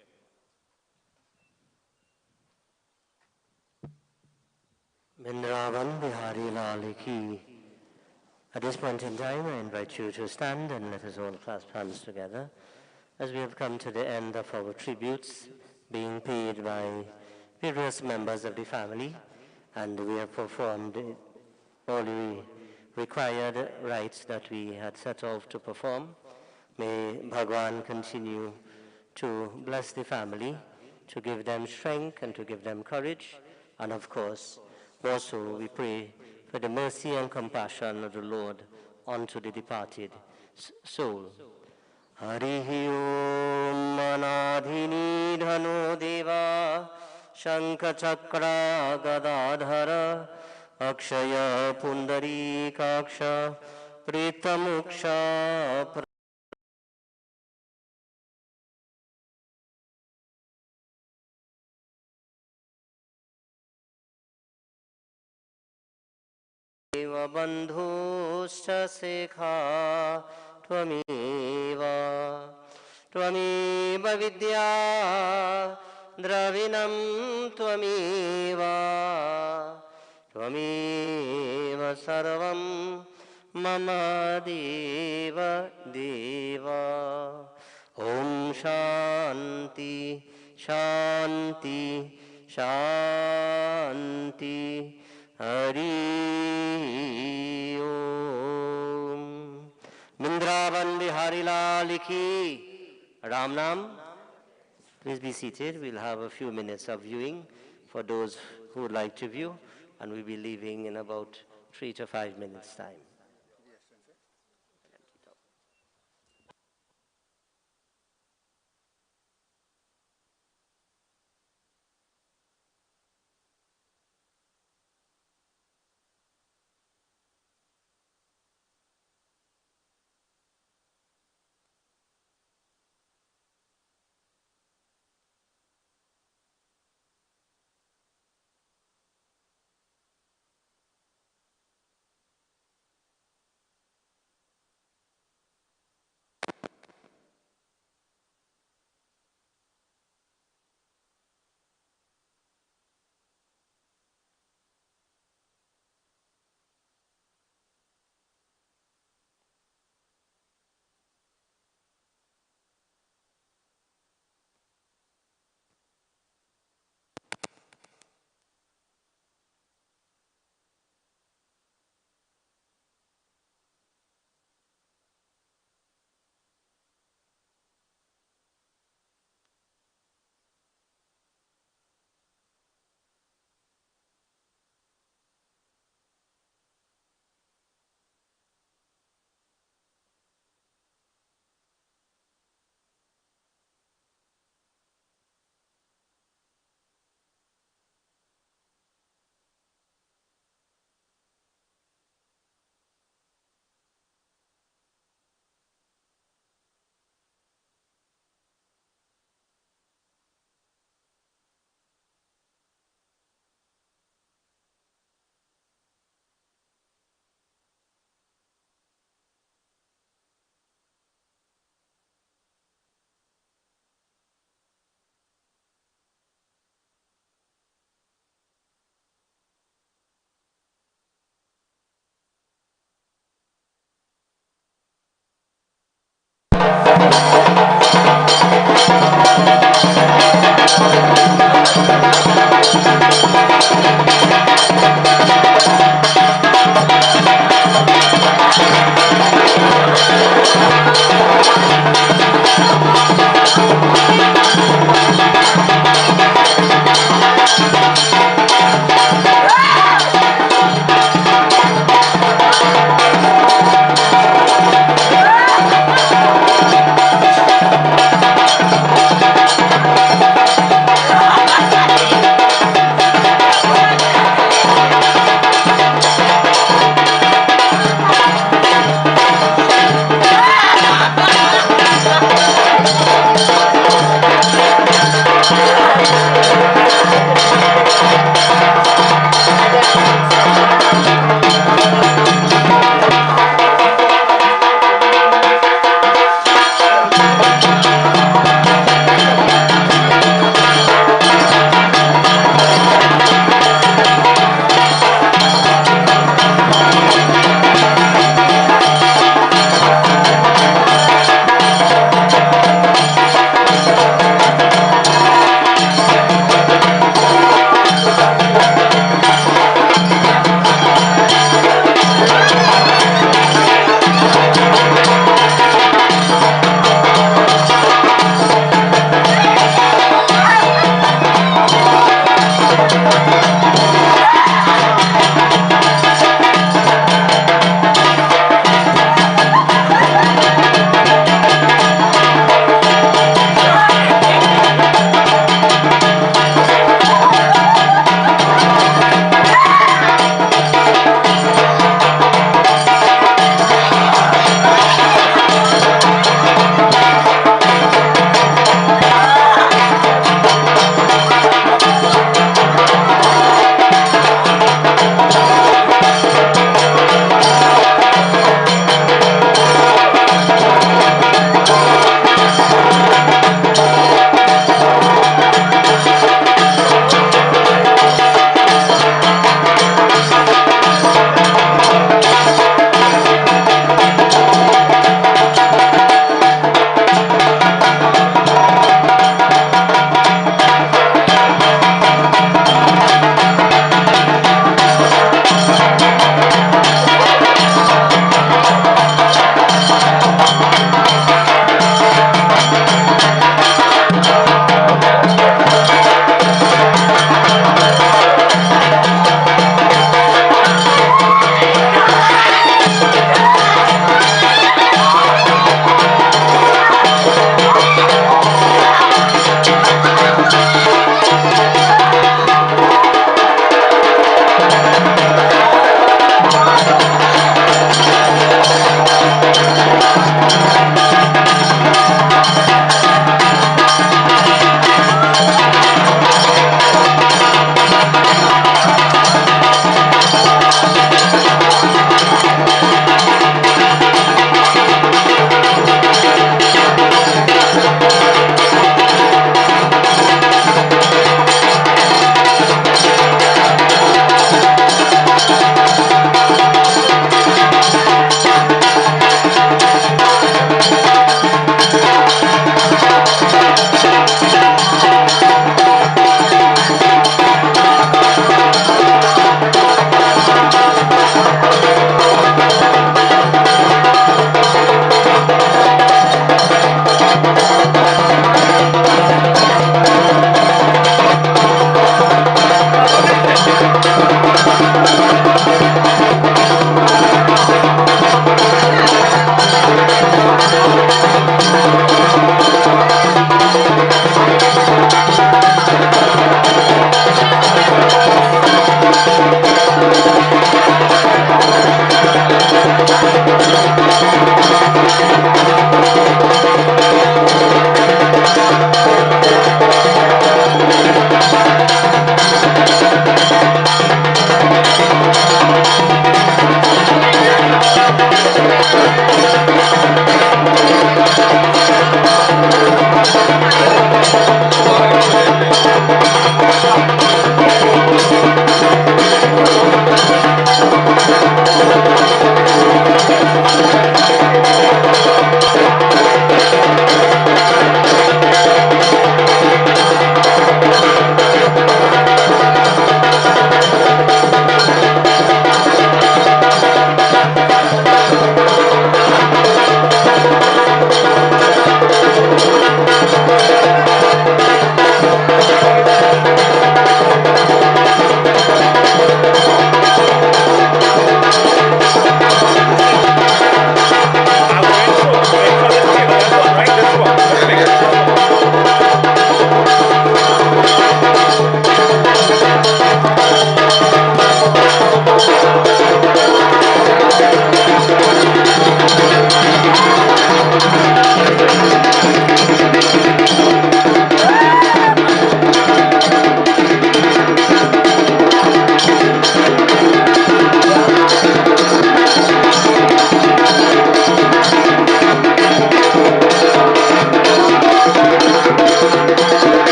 S1: Vrindavan Bihari Lal Ki. At this point in time, I invite you to stand and let us all clasp hands together as we have come to the end of our tributes being paid by various members of the family, and we have performed all the required rites that we had set off to perform. May Bhagwan continue to bless the family, to give them strength and to give them courage, and of course, also we pray for the mercy and compassion of the Lord unto the departed soul. Harihi Om Manadhini Dhano Deva Shankha Chakra Gadadhara Akshaya Pundari Kaksha Pritamuksha Eva Bandhuscha Sekha Tvameva Tvameva Vidya Dravinam Tvameva Tvameva Sarvam Mama Deva Deva Om Shanti Shanti Shanti Hari Om. Vrindavan Bihari Lal Ki. Ram Nam. Please be seated. We'll have a few minutes of viewing for those who would like to view, and we'll be leaving in about 3 to 5 minutes' time.